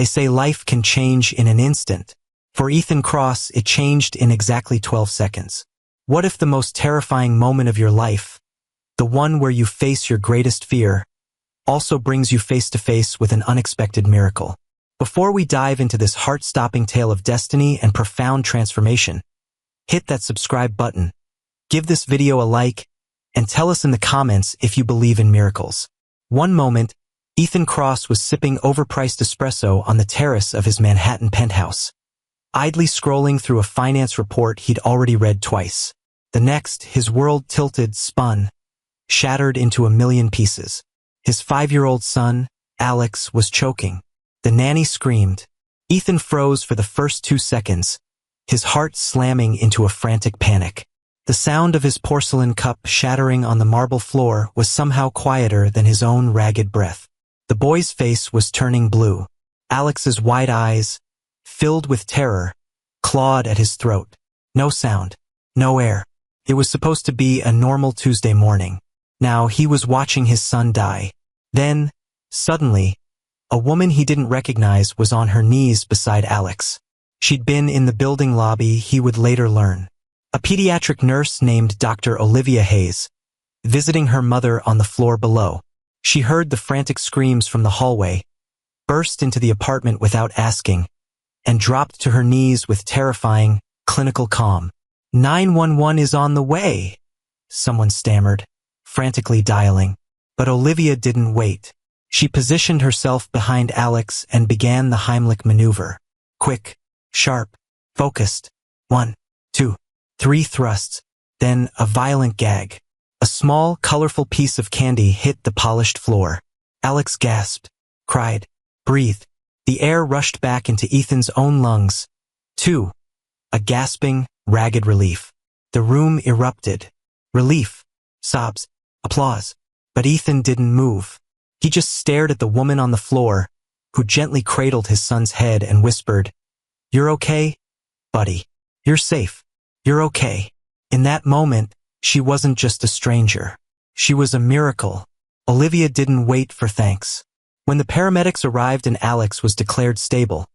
They say life can change in an instant. For Ethan Cross, it changed in exactly 12 seconds. What if the most terrifying moment of your life, the one where you face your greatest fear, also brings you face to face with an unexpected miracle? Before we dive into this heart-stopping tale of destiny and profound transformation, hit that subscribe button, give this video a like, and tell us in the comments if you believe in miracles. One moment, Ethan Cross was sipping overpriced espresso on the terrace of his Manhattan penthouse, idly scrolling through a finance report he'd already read twice. The next, his world tilted, spun, shattered into a million pieces. His 5-year-old son, Alex, was choking. The nanny screamed. Ethan froze for the first 2 seconds, his heart slamming into a frantic panic. The sound of his porcelain cup shattering on the marble floor was somehow quieter than his own ragged breath. The boy's face was turning blue. Alex's wide eyes, filled with terror, clawed at his throat. No sound, no air. It was supposed to be a normal Tuesday morning. Now he was watching his son die. Then, suddenly, a woman he didn't recognize was on her knees beside Alex. She'd been in the building lobby, he would later learn. A pediatric nurse named Dr. Olivia Hayes, visiting her mother on the floor below. She heard the frantic screams from the hallway, burst into the apartment without asking, and dropped to her knees with terrifying, clinical calm. 911 is on the way, someone stammered, frantically dialing. But Olivia didn't wait. She positioned herself behind Alex and began the Heimlich maneuver. Quick, sharp, focused. 1, 2, 3 thrusts, then a violent gag. A small, colorful piece of candy hit the polished floor. Alex gasped, cried, breathed. The air rushed back into Ethan's own lungs. 2. A gasping, ragged relief. The room erupted. Relief, sobs, applause. But Ethan didn't move. He just stared at the woman on the floor, who gently cradled his son's head and whispered, "You're okay, buddy. You're safe. You're okay." In that moment, she wasn't just a stranger. She was a miracle. Olivia didn't wait for thanks. When the paramedics arrived and Alex was declared stable,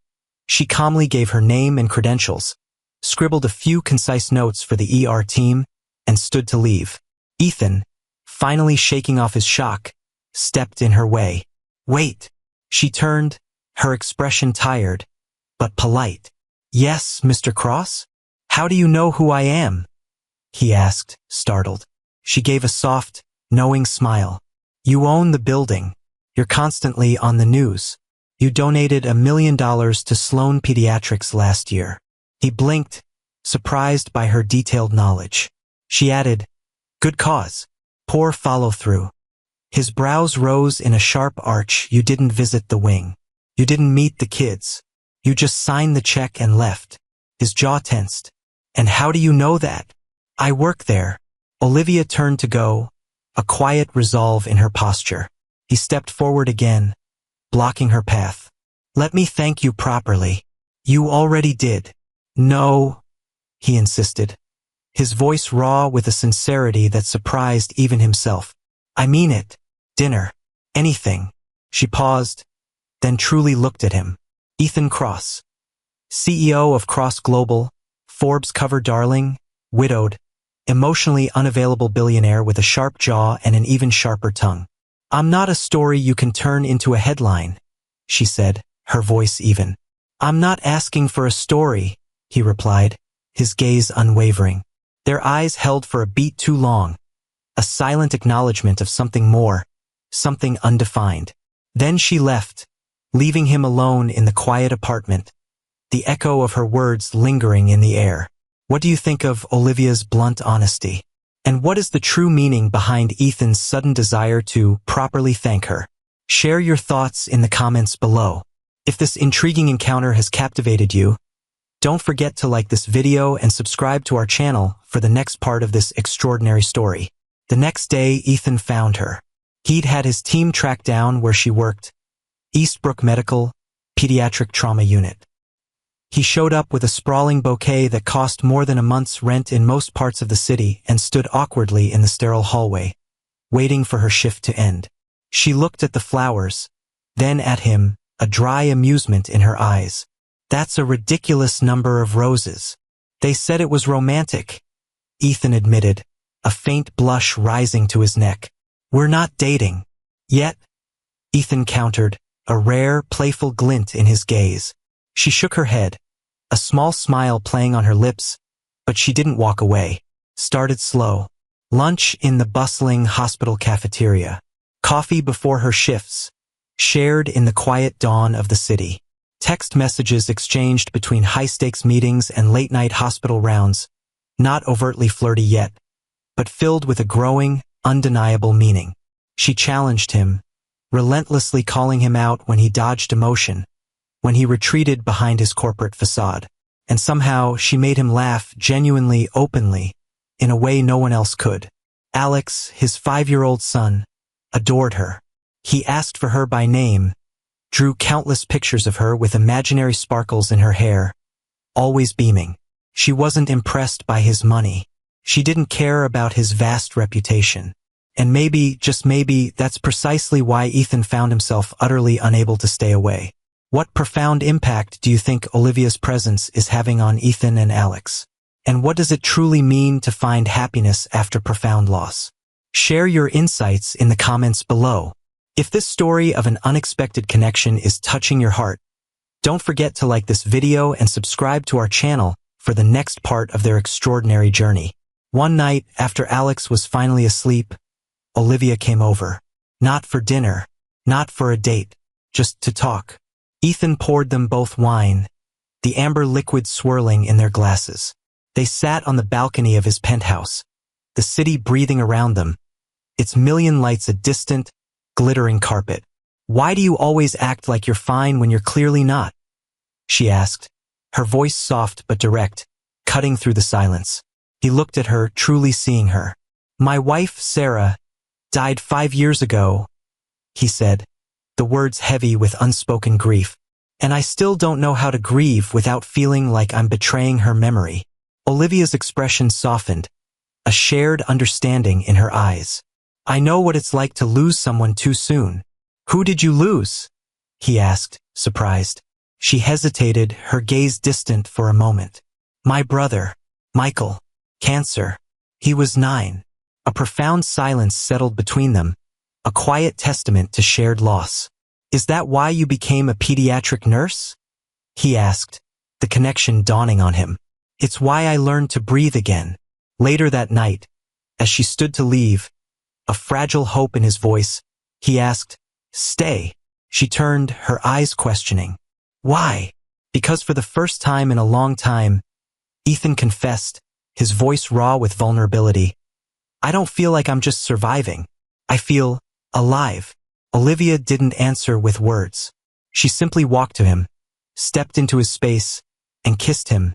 she calmly gave her name and credentials, scribbled a few concise notes for the ER team, and stood to leave. Ethan, finally shaking off his shock, stepped in her way. "Wait." She turned, her expression tired, but polite. "Yes, Mr. Cross? How do you know who I am?" he asked, startled. She gave a soft, knowing smile. "You own the building. You're constantly on the news. You donated $1 million to Sloan Pediatrics last year." He blinked, surprised by her detailed knowledge. She added, "Good cause. Poor follow-through." His brows rose in a sharp arch. "You didn't visit the wing. You didn't meet the kids. You just signed the check and left." His jaw tensed. "And how do you know that?" "I work there." Olivia turned to go, a quiet resolve in her posture. He stepped forward again, blocking her path. "Let me thank you properly." "You already did." "No," he insisted, his voice raw with a sincerity that surprised even himself. "I mean it. Dinner. Anything." She paused, then truly looked at him. Ethan Cross, CEO of Cross Global, Forbes cover darling, widowed, emotionally unavailable billionaire with a sharp jaw and an even sharper tongue. "I'm not a story you can turn into a headline," she said, her voice even. "I'm not asking for a story," he replied, his gaze unwavering. Their eyes held for a beat too long, a silent acknowledgement of something more, something undefined. Then she left, leaving him alone in the quiet apartment, the echo of her words lingering in the air. What do you think of Olivia's blunt honesty? And what is the true meaning behind Ethan's sudden desire to properly thank her? Share your thoughts in the comments below. If this intriguing encounter has captivated you, don't forget to like this video and subscribe to our channel for the next part of this extraordinary story. The next day, Ethan found her. He'd had his team track down where she worked, Eastbrook Medical, Pediatric Trauma Unit. He showed up with a sprawling bouquet that cost more than a month's rent in most parts of the city and stood awkwardly in the sterile hallway, waiting for her shift to end. She looked at the flowers, then at him, a dry amusement in her eyes. That's a ridiculous number of roses. They said it was romantic, Ethan admitted, a faint blush rising to his neck. We're not dating. Yet, Ethan countered, a rare, playful glint in his gaze. She shook her head, a small smile playing on her lips, but she didn't walk away. Started slow. Lunch in the bustling hospital cafeteria. Coffee before her shifts, shared in the quiet dawn of the city. Text messages exchanged between high-stakes meetings and late-night hospital rounds, not overtly flirty yet, but filled with a growing, undeniable meaning. She challenged him, relentlessly calling him out when he dodged emotion, when he retreated behind his corporate facade. And somehow she made him laugh genuinely, openly, in a way no one else could. Alex, his 5-year-old son, adored her. He asked for her by name, drew countless pictures of her with imaginary sparkles in her hair, always beaming. She wasn't impressed by his money. She didn't care about his vast reputation. And maybe, just maybe, that's precisely why Ethan found himself utterly unable to stay away. What profound impact do you think Olivia's presence is having on Ethan and Alex? And what does it truly mean to find happiness after profound loss? Share your insights in the comments below. If this story of an unexpected connection is touching your heart, don't forget to like this video and subscribe to our channel for the next part of their extraordinary journey. One night, after Alex was finally asleep, Olivia came over. Not for dinner, not for a date, just to talk. Ethan poured them both wine, the amber liquid swirling in their glasses. They sat on the balcony of his penthouse, the city breathing around them, its million lights a distant, glittering carpet. Why do you always act like you're fine when you're clearly not? She asked, her voice soft but direct, cutting through the silence. He looked at her, truly seeing her. My wife, Sarah, died 5 years ago, he said, the words heavy with unspoken grief. And I still don't know how to grieve without feeling like I'm betraying her memory. Olivia's expression softened, a shared understanding in her eyes. I know what it's like to lose someone too soon. Who did you lose? He asked, surprised. She hesitated, her gaze distant for a moment. My brother, Michael. Cancer. He was 9. A profound silence settled between them, a quiet testament to shared loss. Is that why you became a pediatric nurse? He asked, the connection dawning on him. It's why I learned to breathe again. Later that night, as she stood to leave, a fragile hope in his voice, he asked, Stay. She turned, her eyes questioning. Why? Because for the first time in a long time, Ethan confessed, his voice raw with vulnerability. I don't feel like I'm just surviving. I feel alive. Olivia didn't answer with words. She simply walked to him, stepped into his space, and kissed him.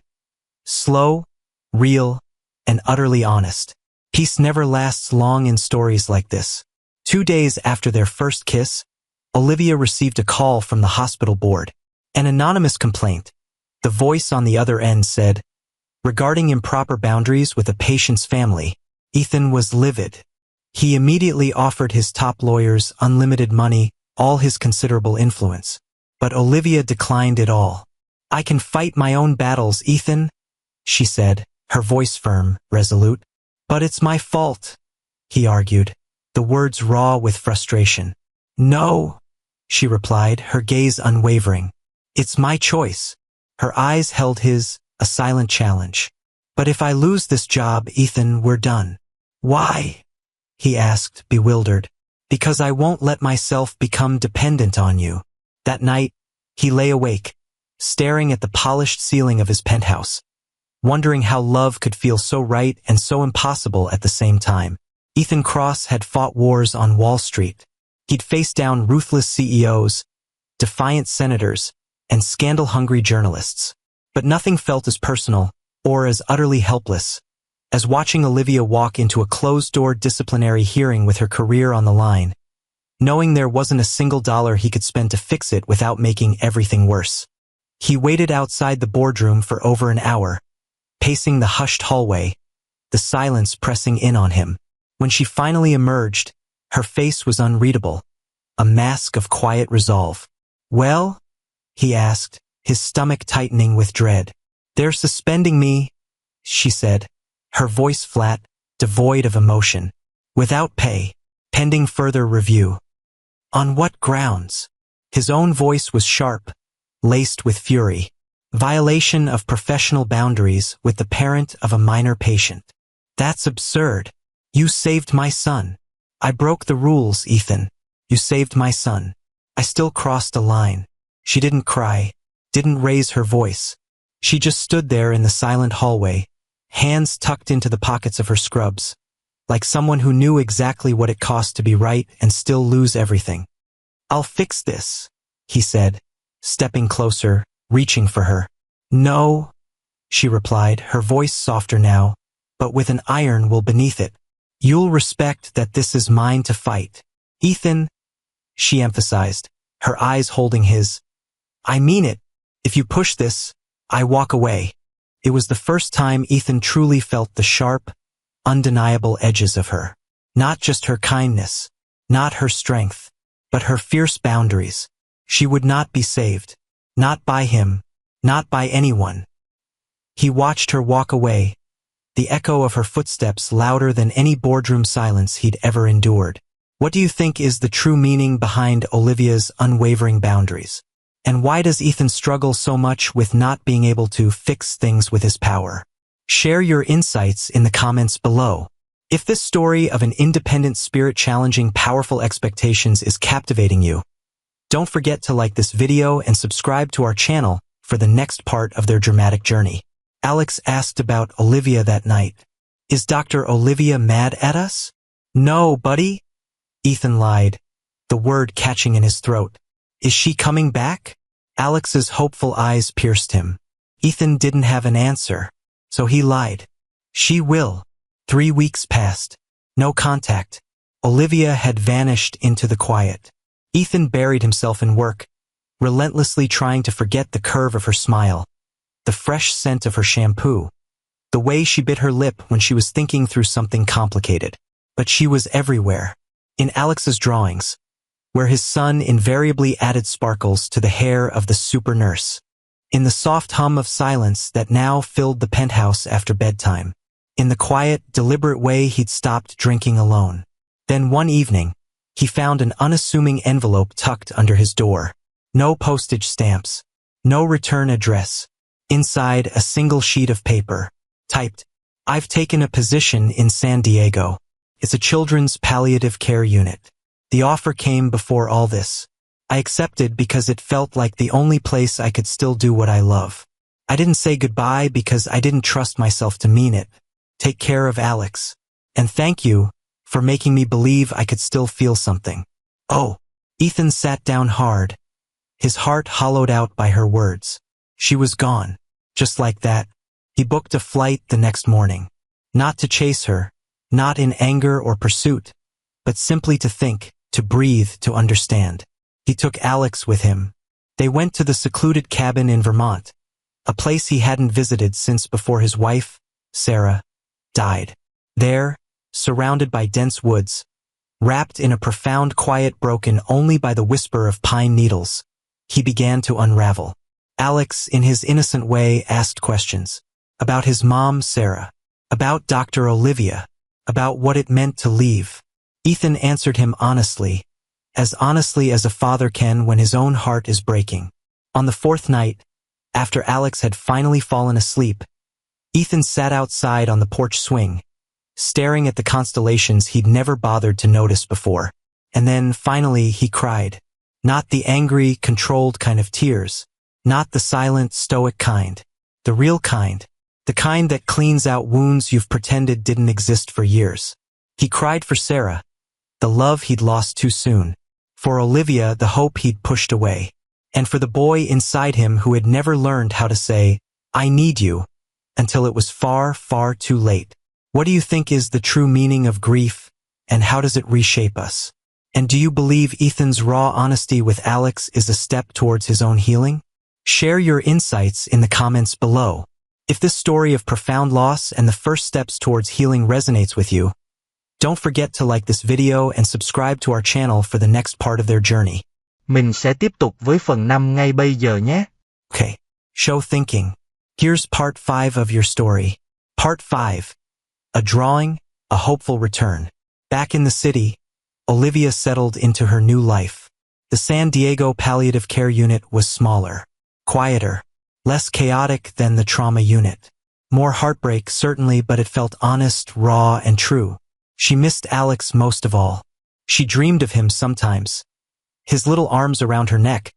Slow, real, and utterly honest. Peace never lasts long in stories like this. 2 days after their first kiss, Olivia received a call from the hospital board. An anonymous complaint. The voice on the other end said, regarding improper boundaries with a patient's family. Ethan was livid. He immediately offered his top lawyers unlimited money, all his considerable influence. But Olivia declined it all. I can fight my own battles, Ethan, she said, her voice firm, resolute. But it's my fault, he argued, the words raw with frustration. No, she replied, her gaze unwavering. It's my choice. Her eyes held his, a silent challenge. But if I lose this job, Ethan, we're done. Why? He asked, bewildered. Because I won't let myself become dependent on you. That night, he lay awake, staring at the polished ceiling of his penthouse, wondering how love could feel so right and so impossible at the same time. Ethan Cross had fought wars on Wall Street. He'd faced down ruthless CEOs, defiant senators, and scandal-hungry journalists. But nothing felt as personal, or as utterly helpless, as watching Olivia walk into a closed-door disciplinary hearing with her career on the line, knowing there wasn't a single dollar he could spend to fix it without making everything worse. He waited outside the boardroom for over an hour, pacing the hushed hallway, the silence pressing in on him. When she finally emerged, her face was unreadable, a mask of quiet resolve. Well? He asked, his stomach tightening with dread. They're suspending me, she said, her voice flat, devoid of emotion. Without pay, pending further review. On what grounds? His own voice was sharp, laced with fury. Violation of professional boundaries with the parent of a minor patient. That's absurd. You saved my son. I broke the rules, Ethan. You saved my son. I still crossed a line. She didn't cry, didn't raise her voice. She just stood there in the silent hallway, hands tucked into the pockets of her scrubs, like someone who knew exactly what it cost to be right and still lose everything. I'll fix this, he said, stepping closer, reaching for her. No, she replied, her voice softer now, but with an iron will beneath it. You'll respect that this is mine to fight. Ethan, she emphasized, her eyes holding his. I mean it. If you push this, I walk away. It was the first time Ethan truly felt the sharp, undeniable edges of her. Not just her kindness, not her strength, but her fierce boundaries. She would not be saved. Not by him, not by anyone. He watched her walk away, the echo of her footsteps louder than any boardroom silence he'd ever endured. What do you think is the true meaning behind Olivia's unwavering boundaries? And why does Ethan struggle so much with not being able to fix things with his power? Share your insights in the comments below. If this story of an independent spirit challenging powerful expectations is captivating you, don't forget to like this video and subscribe to our channel for the next part of their dramatic journey. Alex asked about Olivia that night. Is Dr. Olivia mad at us? No, buddy. Ethan lied, the word catching in his throat. Is she coming back? Alex's hopeful eyes pierced him. Ethan didn't have an answer, so he lied. She will. 3 weeks passed. No contact. Olivia had vanished into the quiet. Ethan buried himself in work, relentlessly trying to forget the curve of her smile, the fresh scent of her shampoo, the way she bit her lip when she was thinking through something complicated. But she was everywhere. In Alex's drawings, where his son invariably added sparkles to the hair of the super nurse. In the soft hum of silence that now filled the penthouse after bedtime. In the quiet, deliberate way he'd stopped drinking alone. Then one evening, he found an unassuming envelope tucked under his door. No postage stamps. No return address. Inside, a single sheet of paper. Typed, I've taken a position in San Diego. It's a children's palliative care unit. The offer came before all this. I accepted because it felt like the only place I could still do what I love. I didn't say goodbye because I didn't trust myself to mean it. Take care of Alex. And thank you for making me believe I could still feel something. Oh, Ethan sat down hard, his heart hollowed out by her words. She was gone. Just like that. He booked a flight the next morning. Not to chase her, not in anger or pursuit, but simply to think, to breathe, to understand. He took Alex with him. They went to the secluded cabin in Vermont, a place he hadn't visited since before his wife, Sarah, died. There, surrounded by dense woods, wrapped in a profound quiet broken only by the whisper of pine needles, he began to unravel. Alex, in his innocent way, asked questions. About his mom, Sarah. About Dr. Olivia. About what it meant to leave. Ethan answered him honestly as a father can when his own heart is breaking. On the 4th night, after Alex had finally fallen asleep, Ethan sat outside on the porch swing, staring at the constellations he'd never bothered to notice before. And then, finally, he cried. Not the angry, controlled kind of tears. Not the silent, stoic kind. The real kind. The kind that cleans out wounds you've pretended didn't exist for years. He cried for Sarah, the love he'd lost too soon. For Olivia, the hope he'd pushed away. And for the boy inside him who had never learned how to say, I need you, until it was far, far too late. What do you think is the true meaning of grief, and how does it reshape us? And do you believe Ethan's raw honesty with Alex is a step towards his own healing? Share your insights in the comments below. If this story of profound loss and the first steps towards healing resonates with you, don't forget to like this video and subscribe to our channel for the next part of their journey. Mình sẽ tiếp tục với phần 5 ngay bây giờ nhé. Okay. Show thinking. Here's part 5 of your story. Part 5. A drawing, a hopeful return. Back in the city, Olivia settled into her new life. The San Diego Palliative Care Unit was smaller, quieter, less chaotic than the trauma unit. More heartbreak, certainly, but it felt honest, raw, and true. She missed Alex most of all. She dreamed of him sometimes. His little arms around her neck,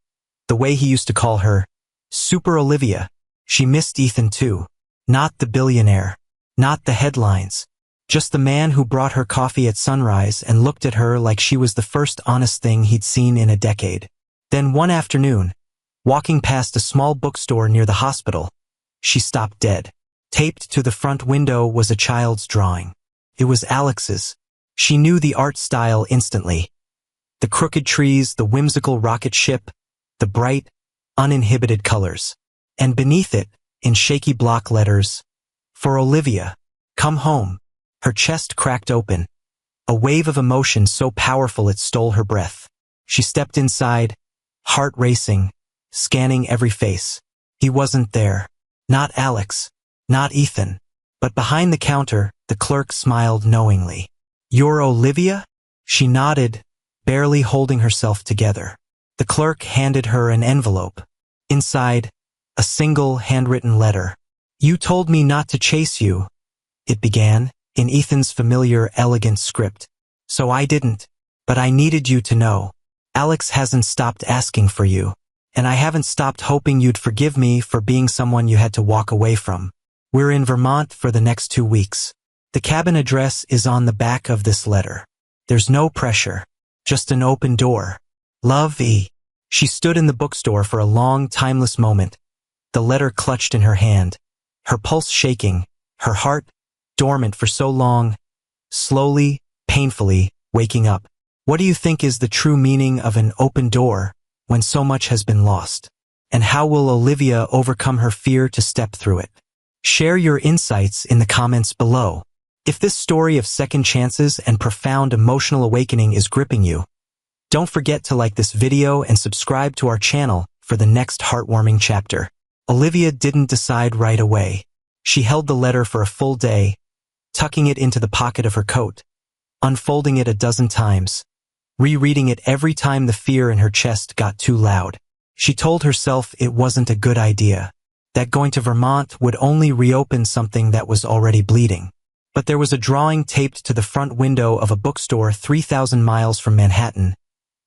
the way he used to call her, Super Olivia. She missed Ethan too. Not the billionaire. Not the headlines. Just the man who brought her coffee at sunrise and looked at her like she was the first honest thing he'd seen in a decade. Then one afternoon, walking past a small bookstore near the hospital, she stopped dead. Taped to the front window was a child's drawing. It was Alex's. She knew the art style instantly. The crooked trees, the whimsical rocket ship, the bright, uninhibited colors. And beneath it, in shaky block letters, for Olivia, come home. Her chest cracked open. A wave of emotion so powerful it stole her breath. She stepped inside, heart racing, scanning every face. He wasn't there. Not Alex. Not Ethan. But behind the counter, the clerk smiled knowingly. You're Olivia? She nodded, barely holding herself together. The clerk handed her an envelope. Inside, a single handwritten letter. You told me not to chase you, it began, in Ethan's familiar, elegant script. So I didn't. But I needed you to know. Alex hasn't stopped asking for you. And I haven't stopped hoping you'd forgive me for being someone you had to walk away from. We're in Vermont for the next 2 weeks. The cabin address is on the back of this letter. There's no pressure. Just an open door. Love, E. She stood in the bookstore for a long, timeless moment, the letter clutched in her hand, her pulse shaking, her heart, dormant for so long, slowly, painfully, waking up. What do you think is the true meaning of an open door when so much has been lost? And how will Olivia overcome her fear to step through it? Share your insights in the comments below. If this story of second chances and profound emotional awakening is gripping you, don't forget to like this video and subscribe to our channel for the next heartwarming chapter. Olivia didn't decide right away. She held the letter for a full day, tucking it into the pocket of her coat, unfolding it a dozen times, rereading it every time the fear in her chest got too loud. She told herself it wasn't a good idea, that going to Vermont would only reopen something that was already bleeding. But there was a drawing taped to the front window of a bookstore 3,000 miles from Manhattan,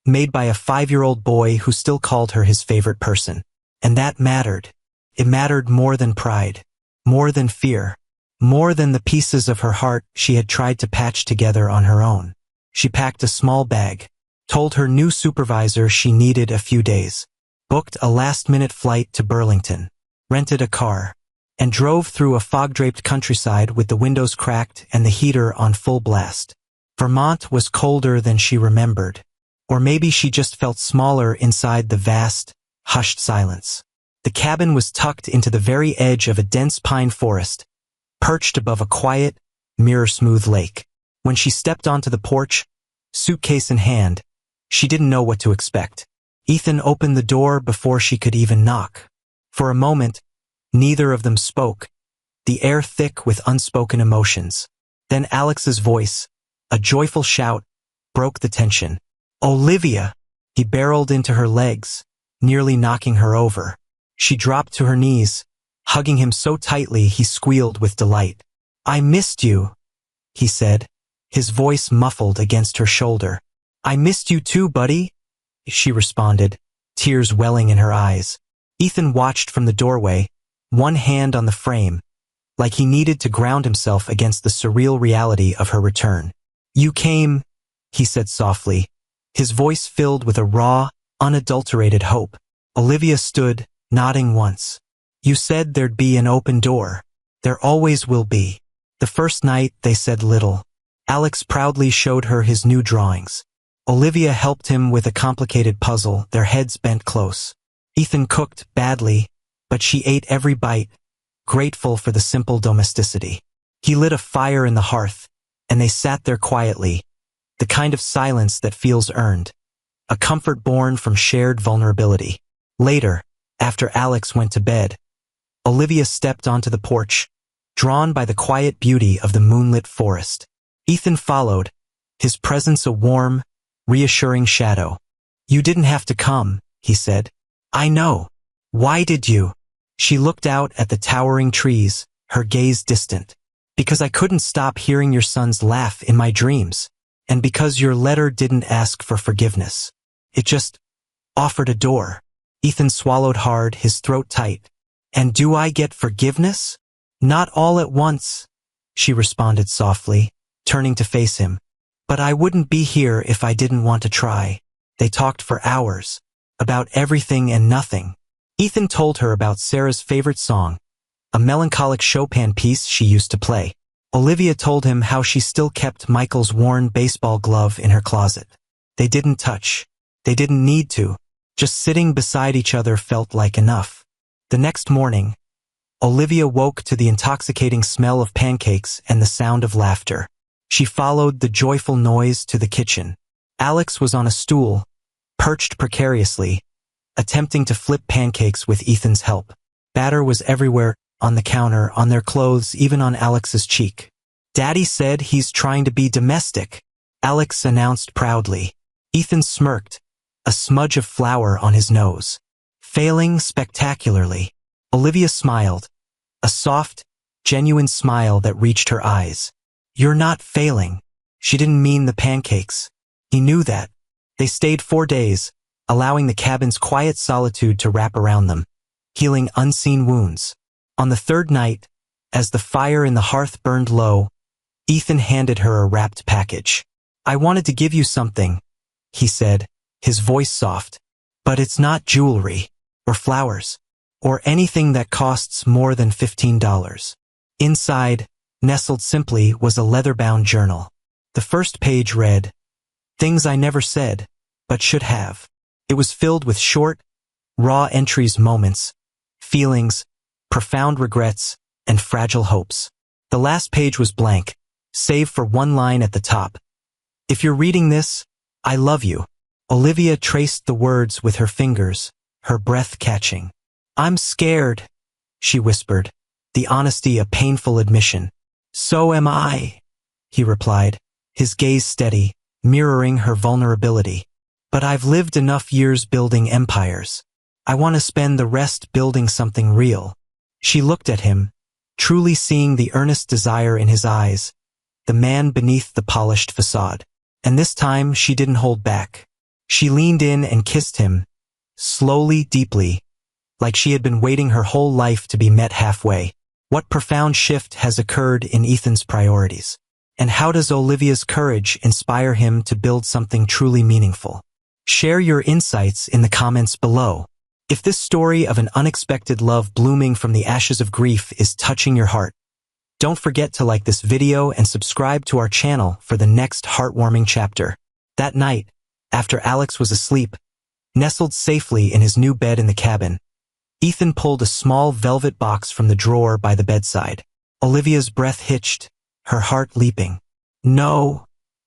made by a 5-year-old boy who still called her his favorite person. And that mattered. It mattered more than pride, more than fear, more than the pieces of her heart she had tried to patch together on her own. She packed a small bag, told her new supervisor she needed a few days, booked a last-minute flight to Burlington, rented a car, and drove through a fog-draped countryside with the windows cracked and the heater on full blast. Vermont was colder than she remembered. Or maybe she just felt smaller inside the vast, hushed silence. The cabin was tucked into the very edge of a dense pine forest, perched above a quiet, mirror-smooth lake. When she stepped onto the porch, suitcase in hand, she didn't know what to expect. Ethan opened the door before she could even knock. For a moment, neither of them spoke, the air thick with unspoken emotions. Then Alex's voice, a joyful shout, broke the tension. Olivia! He barreled into her legs, nearly knocking her over. She dropped to her knees, hugging him so tightly he squealed with delight. I missed you, he said, his voice muffled against her shoulder. I missed you too, buddy, she responded, tears welling in her eyes. Ethan watched from the doorway, one hand on the frame, like he needed to ground himself against the surreal reality of her return. You came, he said softly, his voice filled with a raw, unadulterated hope. Olivia stood, nodding once. You said there'd be an open door. There always will be. The first night they said little. Alex proudly showed her his new drawings. Olivia helped him with a complicated puzzle, their heads bent close. Ethan cooked badly, but she ate every bite, grateful for the simple domesticity. He lit a fire in the hearth, and they sat there quietly, the kind of silence that feels earned. a comfort born from shared vulnerability. Later, after Alex went to bed, Olivia stepped onto the porch, drawn by the quiet beauty of the moonlit forest. Ethan followed, his presence a warm, reassuring shadow. "You didn't have to come," he said. "I know. Why did you?" She looked out at the towering trees, her gaze distant. "Because I couldn't stop hearing your son's laugh in my dreams. And because your letter didn't ask for forgiveness. It just offered a door." Ethan swallowed hard, his throat tight. "And do I get forgiveness?" "Not all at once," she responded softly, turning to face him. "But I wouldn't be here if I didn't want to try." They talked for hours, about everything and nothing. Ethan told her about Sarah's favorite song, a melancholic Chopin piece she used to play. Olivia told him how she still kept Michael's worn baseball glove in her closet. They didn't touch. They didn't need to. Just sitting beside each other felt like enough. The next morning, Olivia woke to the intoxicating smell of pancakes and the sound of laughter. She followed the joyful noise to the kitchen. Alex was on a stool, perched precariously, attempting to flip pancakes with Ethan's help. Batter was everywhere, on the counter, on their clothes, even on Alex's cheek. "Daddy said he's trying to be domestic," Alex announced proudly. Ethan smirked, a smudge of flour on his nose. "Failing spectacularly." Olivia smiled, a soft, genuine smile that reached her eyes. "You're not failing." She didn't mean the pancakes. He knew that. They stayed 4 days, allowing the cabin's quiet solitude to wrap around them, healing unseen wounds. On the third night, as the fire in the hearth burned low, Ethan handed her a wrapped package. "I wanted to give you something," he said, his voice soft. "But it's not jewelry, or flowers, or anything that costs more than $15. Inside, nestled simply, was a leather-bound journal. The first page read, "Things I never said, but should have." It was filled with short, raw entries, moments, feelings, profound regrets, and fragile hopes. The last page was blank, save for one line at the top. "If you're reading this, I love you." Olivia traced the words with her fingers, her breath catching. "I'm scared," she whispered, the honesty a painful admission. "So am I," he replied, his gaze steady, mirroring her vulnerability. "But I've lived enough years building empires. I want to spend the rest building something real." She looked at him, truly seeing the earnest desire in his eyes, the man beneath the polished facade. And this time she didn't hold back. She leaned in and kissed him, slowly, deeply, like she had been waiting her whole life to be met halfway. What profound shift has occurred in Ethan's priorities? And how does Olivia's courage inspire him to build something truly meaningful? Share your insights in the comments below. If this story of an unexpected love blooming from the ashes of grief is touching your heart, don't forget to like this video and subscribe to our channel for the next heartwarming chapter. That night, after Alex was asleep, nestled safely in his new bed in the cabin, Ethan pulled a small velvet box from the drawer by the bedside. Olivia's breath hitched, her heart leaping. "No,"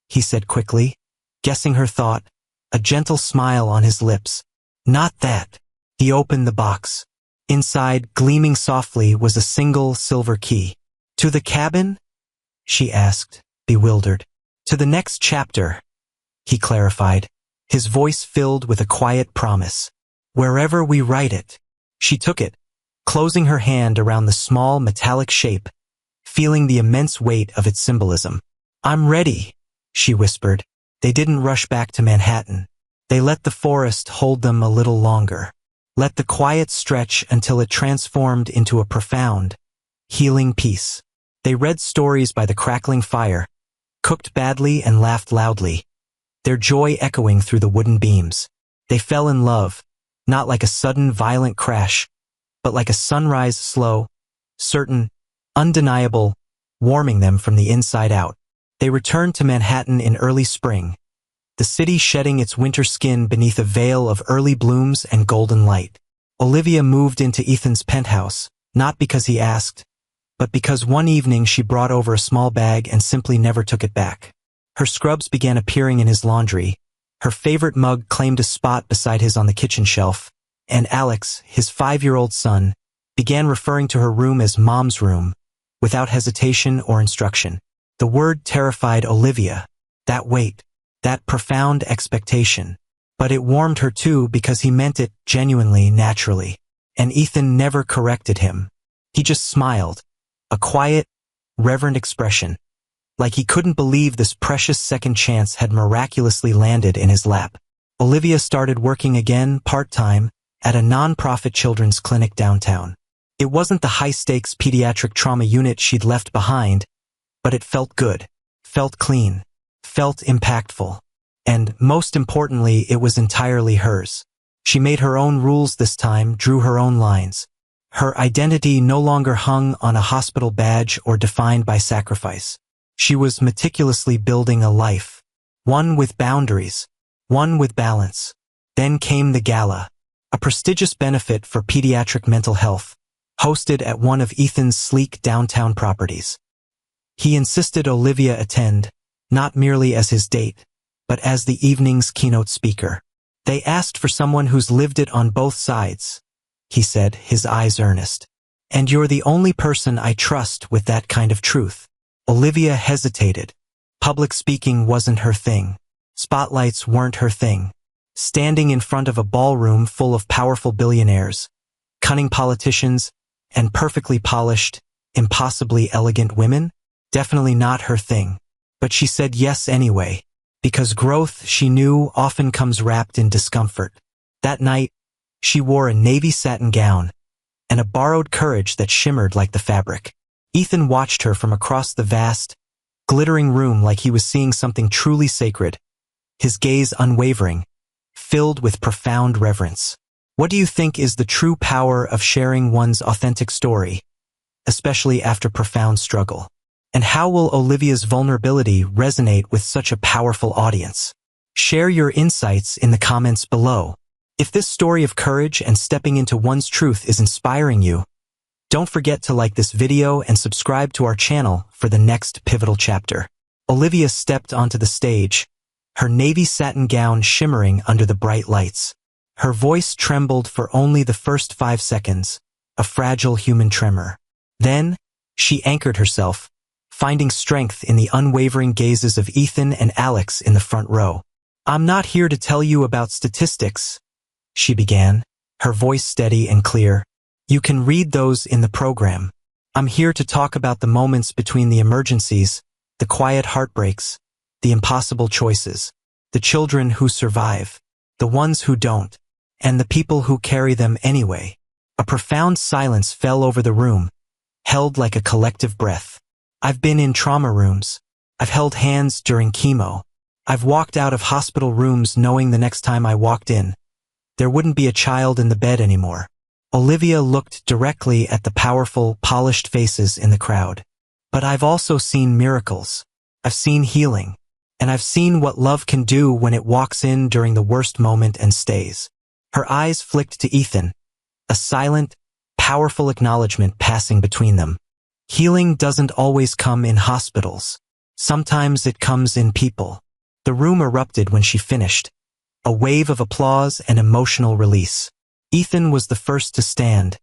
he said quickly, guessing her thought, a gentle smile on his lips. "Not that." He opened the box. Inside, gleaming softly, was a single silver key. "To the cabin?" she asked, bewildered. "To the next chapter," he clarified, his voice filled with a quiet promise. "Wherever we write it." She took it, closing her hand around the small metallic shape, feeling the immense weight of its symbolism. "I'm ready," she whispered. They didn't rush back to Manhattan. They let the forest hold them a little longer. Let the quiet stretch until it transformed into a profound, healing peace. They read stories by the crackling fire, cooked badly and laughed loudly, their joy echoing through the wooden beams. They fell in love, not like a sudden violent crash, but like a sunrise, slow, certain, undeniable, warming them from the inside out. They returned to Manhattan in early spring, the city shedding its winter skin beneath a veil of early blooms and golden light. Olivia moved into Ethan's penthouse, not because he asked, but because one evening she brought over a small bag and simply never took it back. Her scrubs began appearing in his laundry, Her favorite mug claimed a spot beside his on the kitchen shelf, and Alex, his 5-year-old son, began referring to her room as Mom's room, without hesitation or instruction. The word terrified Olivia. That weight, that profound expectation. But it warmed her too because he meant it genuinely, naturally. And Ethan never corrected him. He just smiled, a quiet, reverent expression, like he couldn't believe this precious second chance had miraculously landed in his lap. Olivia started working again, part-time, at a non-profit children's clinic downtown. It wasn't the high-stakes pediatric trauma unit she'd left behind, but it felt good, felt clean, felt impactful. And, most importantly, it was entirely hers. She made her own rules this time, drew her own lines. Her identity no longer hung on a hospital badge or defined by sacrifice. She was meticulously building a life. One with boundaries. One with balance. Then came the gala. A prestigious benefit for pediatric mental health, hosted at one of Ethan's sleek downtown properties. He insisted Olivia attend, not merely as his date, but as the evening's keynote speaker. They asked for someone who's lived it on both sides, he said, his eyes earnest. And you're the only person I trust with that kind of truth. Olivia hesitated. Public speaking wasn't her thing. Spotlights weren't her thing. Standing in front of a ballroom full of powerful billionaires, cunning politicians, and perfectly polished, impossibly elegant women? Definitely not her thing. But she said yes anyway, because growth, she knew, often comes wrapped in discomfort. That night, she wore a navy satin gown, and a borrowed courage that shimmered like the fabric. Ethan watched her from across the vast, glittering room like he was seeing something truly sacred, his gaze unwavering, filled with profound reverence. What do you think is the true power of sharing one's authentic story, especially after profound struggle? And how will Olivia's vulnerability resonate with such a powerful audience? Share your insights in the comments below. If this story of courage and stepping into one's truth is inspiring you, don't forget to like this video and subscribe to our channel for the next pivotal chapter. Olivia stepped onto the stage, her navy satin gown shimmering under the bright lights. Her voice trembled for only the first 5 seconds, a fragile human tremor. Then, she anchored herself, finding strength in the unwavering gazes of Ethan and Alex in the front row. I'm not here to tell you about statistics, she began, her voice steady and clear. You can read those in the program. I'm here to talk about the moments between the emergencies, the quiet heartbreaks, the impossible choices, the children who survive, the ones who don't, and the people who carry them anyway. A profound silence fell over the room, held like a collective breath. I've been in trauma rooms. I've held hands during chemo. I've walked out of hospital rooms knowing the next time I walked in, there wouldn't be a child in the bed anymore. Olivia looked directly at the powerful, polished faces in the crowd. But I've also seen miracles. I've seen healing. And I've seen what love can do when it walks in during the worst moment and stays. Her eyes flicked to Ethan, a silent, powerful acknowledgement passing between them. Healing doesn't always come in hospitals. Sometimes it comes in people. The room erupted when she finished, a wave of applause and emotional release. Ethan was the first to stand,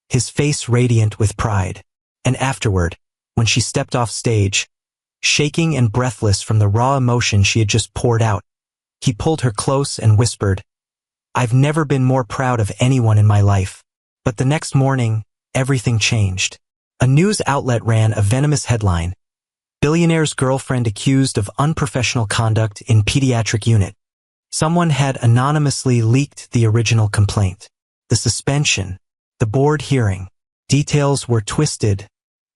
his face radiant with pride. And afterward, when she stepped off stage, shaking and breathless from the raw emotion she had just poured out, he pulled her close and whispered, I've never been more proud of anyone in my life. But the next morning, everything changed. A news outlet ran a venomous headline, Billionaire's girlfriend accused of unprofessional conduct in pediatric unit. Someone had anonymously leaked the original complaint. The suspension, the board hearing, details were twisted,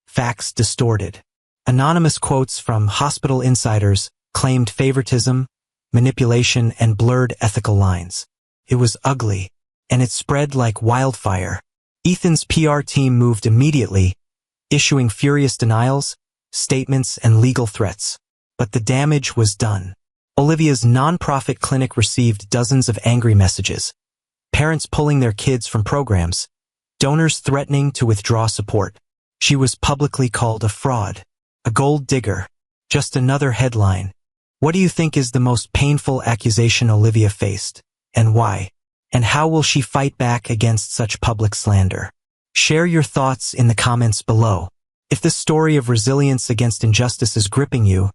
facts distorted. Anonymous quotes from hospital insiders claimed favoritism, manipulation, and blurred ethical lines. It was ugly, and it spread like wildfire. Ethan's PR team moved immediately, issuing furious denials, statements, and legal threats. But the damage was done. Olivia's nonprofit clinic received dozens of angry messages, parents pulling their kids from programs, donors threatening to withdraw support. She was publicly called a fraud, a gold digger, just another headline. What do you think is the most painful accusation Olivia faced, and why? And how will she fight back against such public slander? Share your thoughts in the comments below. If this story of resilience against injustice is gripping you,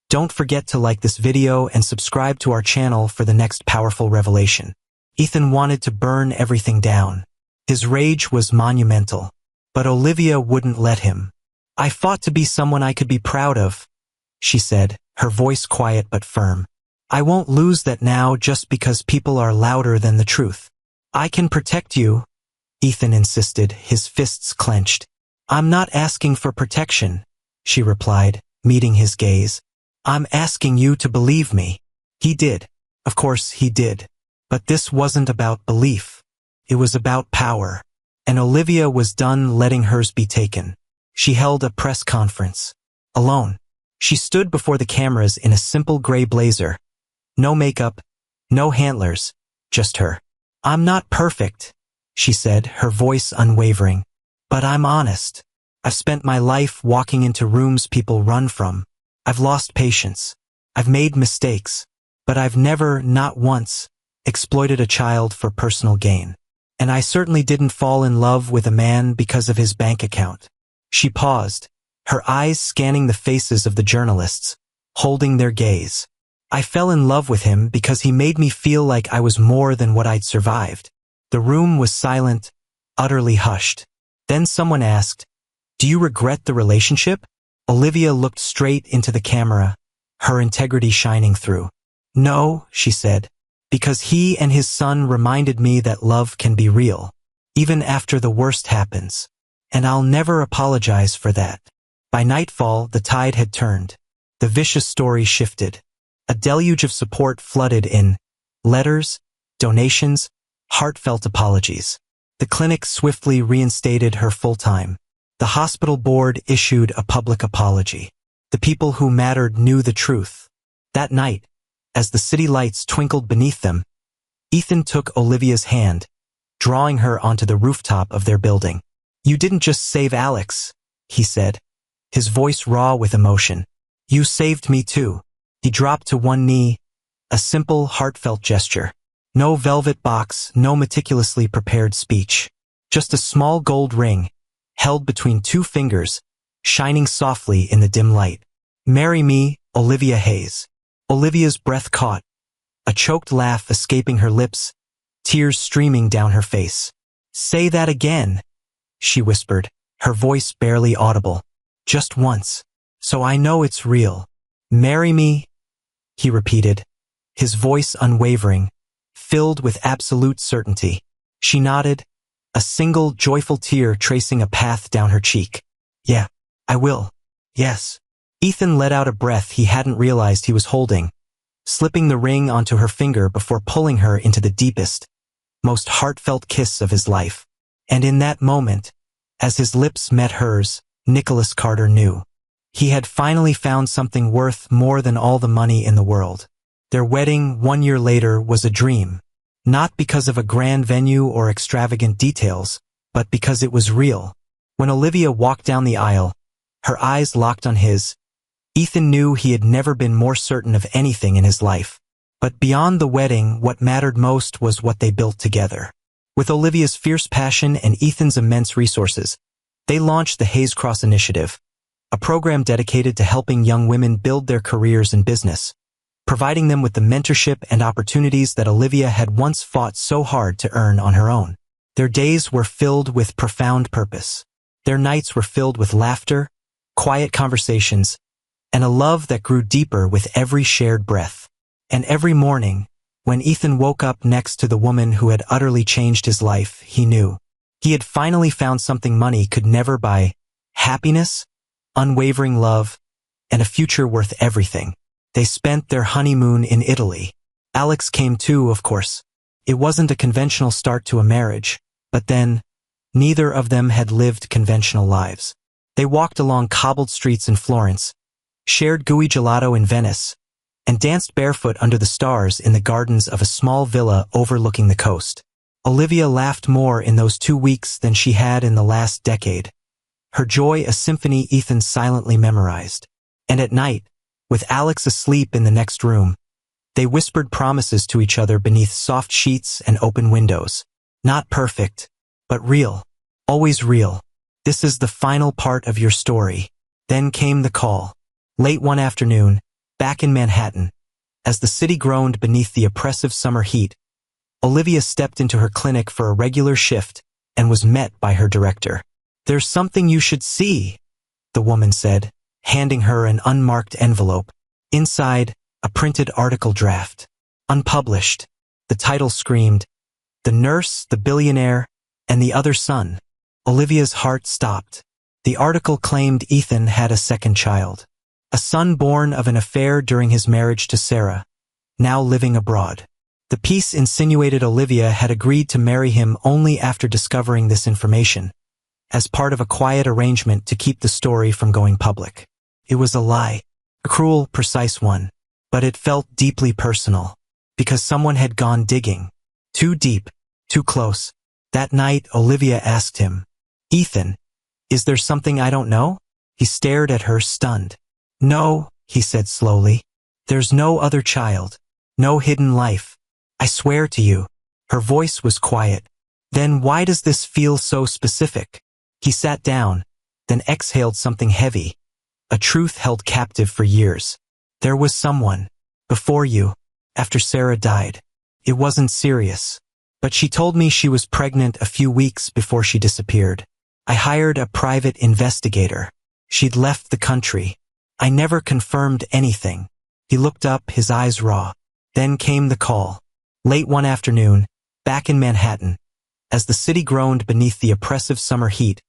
don't forget to like this video and subscribe to our channel for the next powerful revelation. Ethan wanted to burn everything down. His rage was monumental. But Olivia wouldn't let him. "I fought to be someone I could be proud of," she said, her voice quiet but firm. "I won't lose that now just because people are louder than the truth." "I can protect you," Ethan insisted, his fists clenched. "I'm not asking for protection," she replied, meeting his gaze. "I'm asking you to believe me." He did. Of course he did. But this wasn't about belief. It was about power. And Olivia was done letting hers be taken. She held a press conference. Alone. She stood before the cameras in a simple gray blazer. No makeup, no handlers, just her. "I'm not perfect," she said, her voice unwavering. "But I'm honest. I've spent my life walking into rooms people run from. I've lost patience. I've made mistakes. But I've never, not once, exploited a child for personal gain. And I certainly didn't fall in love with a man because of his bank account." She paused, her eyes scanning the faces of the journalists, holding their gaze. "I fell in love with him because he made me feel like I was more than what I'd survived." The room was silent, utterly hushed. Then someone asked, "Do you regret the relationship?" Olivia looked straight into the camera, her integrity shining through. "No," she said. "Because he and his son reminded me that love can be real, even after the worst happens. And I'll never apologize for that." By nightfall, the tide had turned. The vicious story shifted. A deluge of support flooded in. Letters, donations, heartfelt apologies. The clinic swiftly reinstated her full-time. The hospital board issued a public apology. The people who mattered knew the truth. That night, as the city lights twinkled beneath them, Ethan took Olivia's hand, drawing her onto the rooftop of their building. "You didn't just save Alex," he said, his voice raw with emotion. "You saved me too." He dropped to one knee, a simple, heartfelt gesture. No velvet box, no meticulously prepared speech. Just a small gold ring, held between two fingers, shining softly in the dim light. "Marry me, Olivia Hayes." Olivia's breath caught, a choked laugh escaping her lips, tears streaming down her face. "Say that again," she whispered, her voice barely audible. "Just once, so I know it's real." "Marry me," he repeated, his voice unwavering, filled with absolute certainty. She nodded, a single joyful tear tracing a path down her cheek. "Yeah, I will. Yes." Ethan let out a breath he hadn't realized he was holding, slipping the ring onto her finger before pulling her into the deepest, most heartfelt kiss of his life. And in that moment, as his lips met hers, Nicholas Carter knew. He had finally found something worth more than all the money in the world. Their wedding 1 year later was a dream, not because of a grand venue or extravagant details, but because it was real. When Olivia walked down the aisle, her eyes locked on his, Ethan knew he had never been more certain of anything in his life. But beyond the wedding, what mattered most was what they built together. With Olivia's fierce passion and Ethan's immense resources, they launched the Hayes Cross Initiative, a program dedicated to helping young women build their careers in business, providing them with the mentorship and opportunities that Olivia had once fought so hard to earn on her own. Their days were filled with profound purpose. Their nights were filled with laughter, quiet conversations, and a love that grew deeper with every shared breath. And every morning, when Ethan woke up next to the woman who had utterly changed his life, he knew he had finally found something money could never buy: happiness, unwavering love, and a future worth everything. They spent their honeymoon in Italy. Alex came too, of course. It wasn't a conventional start to a marriage, but then, neither of them had lived conventional lives. They walked along cobbled streets in Florence, shared gooey gelato in Venice, and danced barefoot under the stars in the gardens of a small villa overlooking the coast. Olivia laughed more in those 2 weeks than she had in the last decade, her joy a symphony Ethan silently memorized. And at night, With Alex asleep in the next room, they whispered promises to each other beneath soft sheets and open windows. Not perfect, but real. Always real. This is the final part of your story. Then came the call. Late one afternoon, back in Manhattan, as the city groaned beneath the oppressive summer heat, Olivia stepped into her clinic for a regular shift and was met by her director. "There's something you should see," the woman said, handing her an unmarked envelope. Inside, a printed article draft. Unpublished. The title screamed, "The Nurse, the Billionaire, and the Other Son." Olivia's heart stopped. The article claimed Ethan had a second child. A son born of an affair during his marriage to Sarah, now living abroad. The piece insinuated Olivia had agreed to marry him only after discovering this information, as part of a quiet arrangement to keep the story from going public. It was a lie, a cruel, precise one, but it felt deeply personal, because someone had gone digging. Too deep, too close. That night, Olivia asked him, "Ethan, is there something I don't know?" He stared at her, stunned. "No," he said slowly. "There's no other child, no hidden life. I swear to you." Her voice was quiet. "Then why does this feel so specific?" He sat down, then exhaled something heavy, a truth held captive for years. "There was someone, before you, after Sarah died. It wasn't serious, but she told me she was pregnant a few weeks before she disappeared. I hired a private investigator. She'd left the country. I never confirmed anything." He looked up, his eyes raw. Then came the call. Late one afternoon, back in Manhattan, as the city groaned beneath the oppressive summer heat,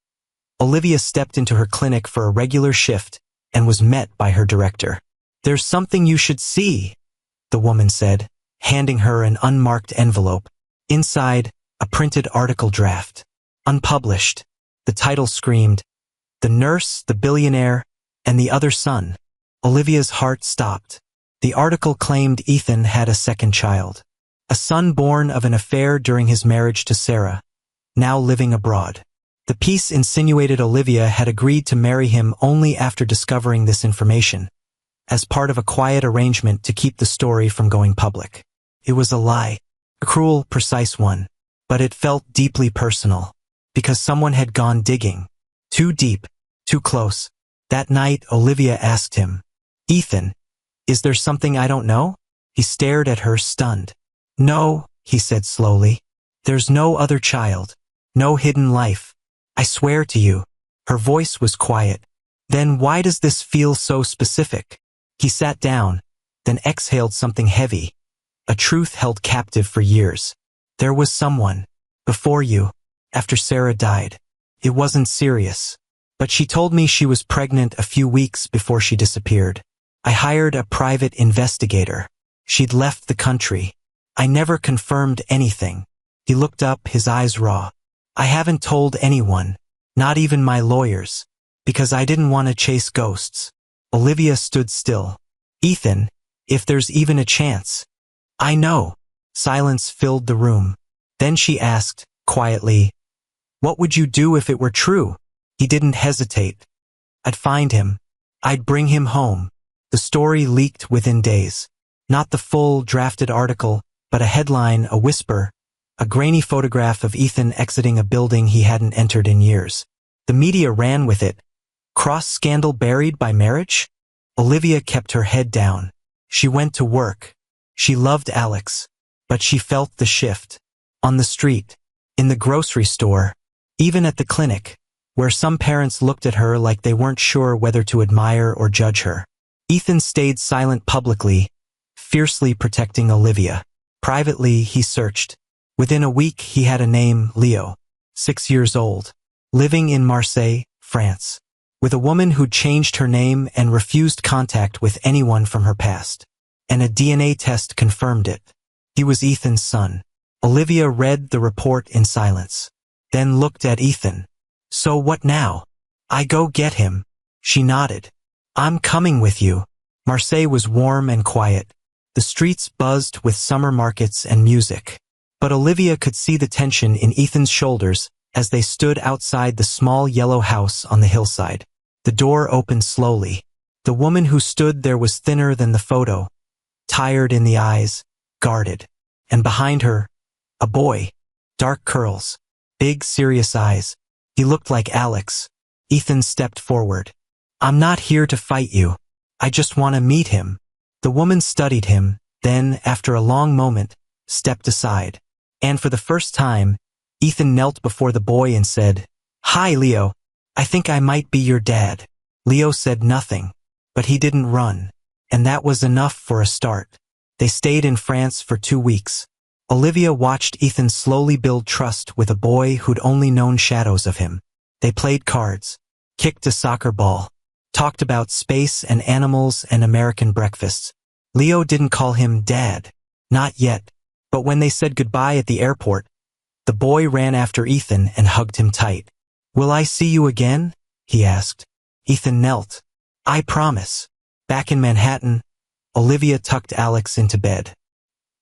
Olivia stepped into her clinic for a regular shift and was met by her director. "There's something you should see," the woman said, handing her an unmarked envelope. Inside, a printed article draft. Unpublished. The title screamed, "The Nurse, the Billionaire, and the Other Son." Olivia's heart stopped. The article claimed Ethan had a second child. A son born of an affair during his marriage to Sarah, now living abroad. The piece insinuated Olivia had agreed to marry him only after discovering this information, as part of a quiet arrangement to keep the story from going public. It was a lie, a cruel, precise one, but it felt deeply personal, because someone had gone digging. Too deep, too close. That night, Olivia asked him, "Ethan, is there something I don't know?" He stared at her, stunned. "No," he said slowly. "There's no other child, no hidden life. I swear to you." Her voice was quiet. "Then why does this feel so specific?" He sat down, then exhaled something heavy, a truth held captive for years. "There was someone, before you, after Sarah died. It wasn't serious, but she told me she was pregnant a few weeks before she disappeared. I hired a private investigator. She'd left the country. I never confirmed anything." He looked up, his eyes raw. "I haven't told anyone, not even my lawyers, because I didn't want to chase ghosts." Olivia stood still. "Ethan, if there's even a chance." "I know." Silence filled the room. Then she asked, quietly, "What would you do if it were true?" He didn't hesitate. "I'd find him. I'd bring him home." The story leaked within days. Not the full, drafted article, but a headline, a whisper, a grainy photograph of Ethan exiting a building he hadn't entered in years. The media ran with it. Cross scandal buried by marriage? Olivia kept her head down. She went to work. She loved Alex, but she felt the shift. On the street, in the grocery store, even at the clinic, where some parents looked at her like they weren't sure whether to admire or judge her. Ethan stayed silent publicly, fiercely protecting Olivia. Privately, he searched. Within a week, he had a name, Leo, 6 years old, living in Marseille, France, with a woman who'd changed her name and refused contact with anyone from her past. And a DNA test confirmed it. He was Ethan's son. Olivia read the report in silence, then looked at Ethan. "So what now?" "I go get him." She nodded. "I'm coming with you." Marseille was warm and quiet. The streets buzzed with summer markets and music. But Olivia could see the tension in Ethan's shoulders as they stood outside the small yellow house on the hillside. The door opened slowly. The woman who stood there was thinner than the photo, tired in the eyes, guarded. And behind her, a boy, dark curls, big serious eyes. He looked like Alex. Ethan stepped forward. I'm not here to fight you. I just want to meet him. The woman studied him, then, after a long moment, stepped aside. And for the first time, Ethan knelt before the boy and said, Hi, Leo. I think I might be your dad. Leo said nothing, but he didn't run. And that was enough for a start. They stayed in France for 2 weeks. Olivia watched Ethan slowly build trust with a boy who'd only known shadows of him. They played cards, kicked a soccer ball, talked about space and animals and American breakfasts. Leo didn't call him Dad. Not yet. But when they said goodbye at the airport, the boy ran after Ethan and hugged him tight. Will I see you again? He asked. Ethan knelt. I promise. Back in Manhattan, Olivia tucked Alex into bed.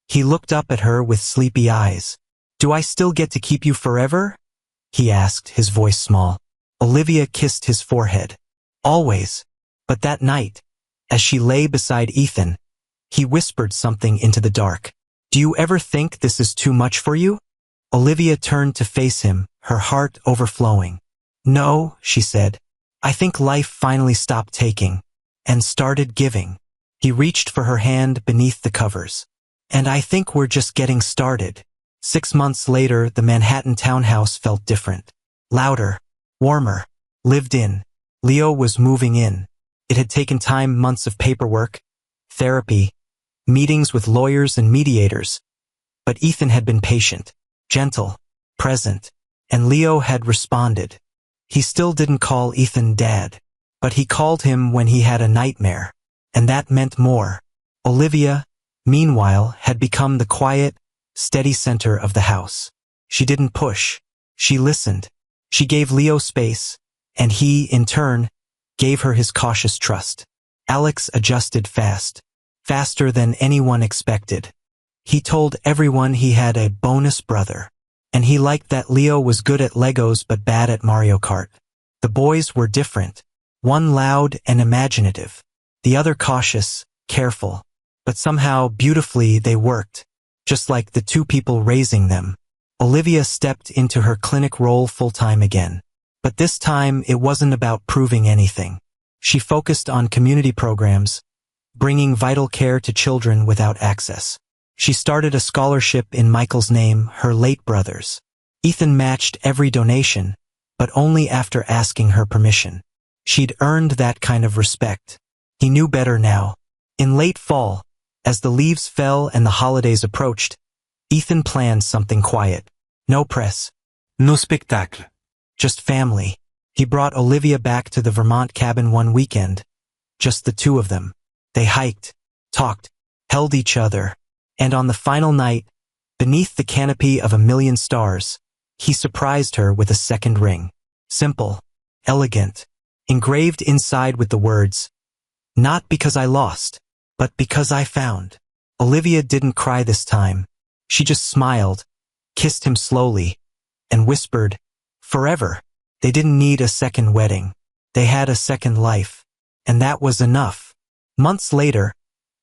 He looked up at her with sleepy eyes. Do I still get to keep you forever? He asked, his voice small. Olivia kissed his forehead. Always. But that night, as she lay beside Ethan, he whispered something into the dark. Do you ever think this is too much for you? Olivia turned to face him, her heart overflowing. No, she said. I think life finally stopped taking and started giving. He reached for her hand beneath the covers. And I think we're just getting started. 6 months later, the Manhattan townhouse felt different. Louder, warmer, lived in. Leo was moving in. It had taken time, months of paperwork, therapy, meetings with lawyers and mediators. But Ethan had been patient, gentle, present, and Leo had responded. He still didn't call Ethan Dad, but he called him when he had a nightmare. And that meant more. Olivia, meanwhile, had become the quiet, steady center of the house. She didn't push. She listened. She gave Leo space, and he, in turn, gave her his cautious trust. Alex adjusted fast, faster than anyone expected. He told everyone he had a bonus brother, and he liked that Leo was good at Legos but bad at Mario Kart. The boys were different. One loud and imaginative, the other cautious, careful. But somehow, beautifully, they worked, just like the two people raising them. Olivia stepped into her clinic role full-time again. But this time, it wasn't about proving anything. She focused on community programs, bringing vital care to children without access. She started a scholarship in Michael's name, her late brother's. Ethan matched every donation, but only after asking her permission. She'd earned that kind of respect. He knew better now. In late fall, as the leaves fell and the holidays approached, Ethan planned something quiet. No press. No spectacle. Just family. He brought Olivia back to the Vermont cabin one weekend. Just the two of them. They hiked, talked, held each other. And on the final night, beneath the canopy of a million stars, he surprised her with a second ring. Simple, elegant, engraved inside with the words, Not because I lost, but because I found. Olivia didn't cry this time. She just smiled, kissed him slowly, and whispered, Forever. They didn't need a second wedding. They had a second life. And that was enough. Months later,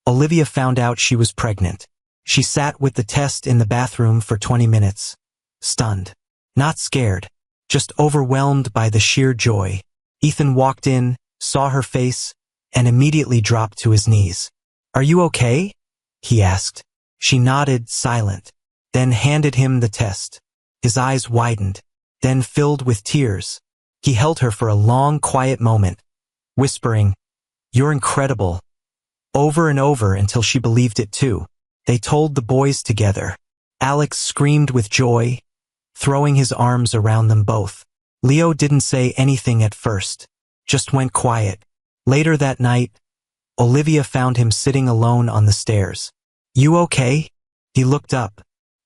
Olivia found out she was pregnant. She sat with the test in the bathroom for 20 minutes. Stunned. Not scared. Just overwhelmed by the sheer joy. Ethan walked in, saw her face, and immediately dropped to his knees. Are you okay? He asked. She nodded, silent, then handed him the test. His eyes widened, then filled with tears. He held her for a long, quiet moment, whispering, You're incredible, over and over until she believed it too. They told the boys together. Alex screamed with joy, throwing his arms around them both. Leo didn't say anything at first, just went quiet. Later that night, Olivia found him sitting alone on the stairs. You okay? He looked up.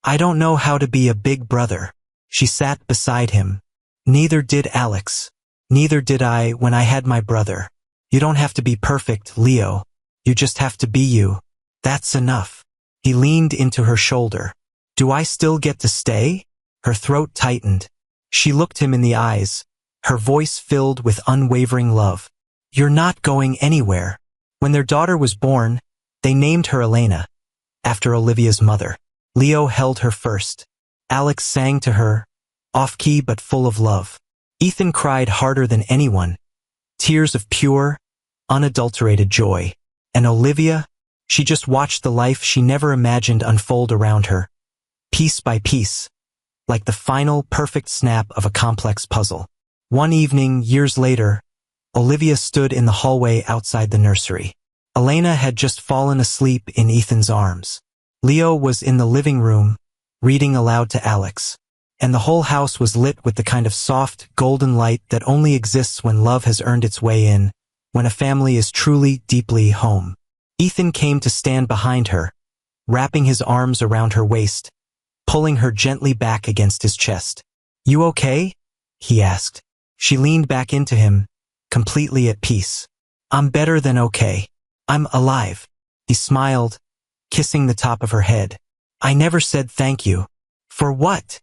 I don't know how to be a big brother. She sat beside him. Neither did Alex. Neither did I when I had my brother. You don't have to be perfect, Leo. You just have to be you. That's enough. He leaned into her shoulder. Do I still get to stay? Her throat tightened. She looked him in the eyes, her voice filled with unwavering love. You're not going anywhere. When their daughter was born, they named her Elena, after Olivia's mother. Leo held her first. Alex sang to her, off-key but full of love. Ethan cried harder than anyone, tears of pure, unadulterated joy. And Olivia, she just watched the life she never imagined unfold around her, piece by piece, like the final perfect snap of a complex puzzle. One evening, years later, Olivia stood in the hallway outside the nursery. Elena had just fallen asleep in Ethan's arms. Leo was in the living room, reading aloud to Alex, and the whole house was lit with the kind of soft, golden light that only exists when love has earned its way in, when a family is truly, deeply home. Ethan came to stand behind her, wrapping his arms around her waist, pulling her gently back against his chest. "You okay?" he asked. She leaned back into him, completely at peace. "I'm better than okay. I'm alive." He smiled, kissing the top of her head. "I never said thank you." "For what?"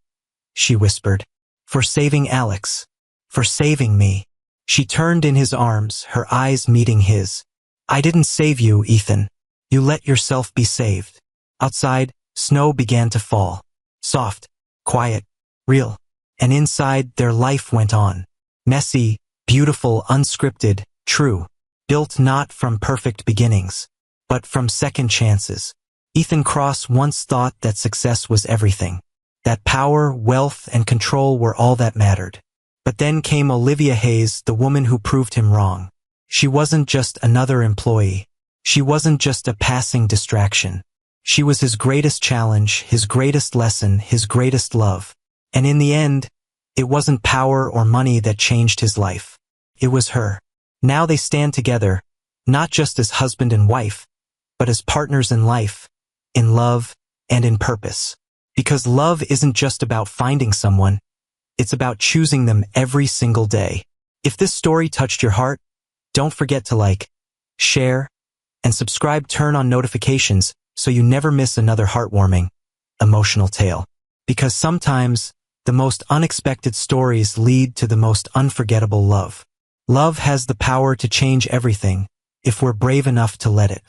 she whispered. "For saving Alex. For saving me." She turned in his arms, her eyes meeting his. "I didn't save you, Ethan. You let yourself be saved." Outside, snow began to fall. Soft, quiet, real. And inside, their life went on. Messy, beautiful, unscripted, true. Built not from perfect beginnings, but from second chances. Ethan Cross once thought that success was everything. That power, wealth, and control were all that mattered. But then came Olivia Hayes, the woman who proved him wrong. She wasn't just another employee. She wasn't just a passing distraction. She was his greatest challenge, his greatest lesson, his greatest love. And in the end, it wasn't power or money that changed his life. It was her. Now they stand together, not just as husband and wife, but as partners in life, in love, and in purpose. Because love isn't just about finding someone, it's about choosing them every single day. If this story touched your heart, don't forget to like, share, and subscribe. Turn on notifications so you never miss another heartwarming, emotional tale. Because sometimes, the most unexpected stories lead to the most unforgettable love. Love has the power to change everything, if we're brave enough to let it.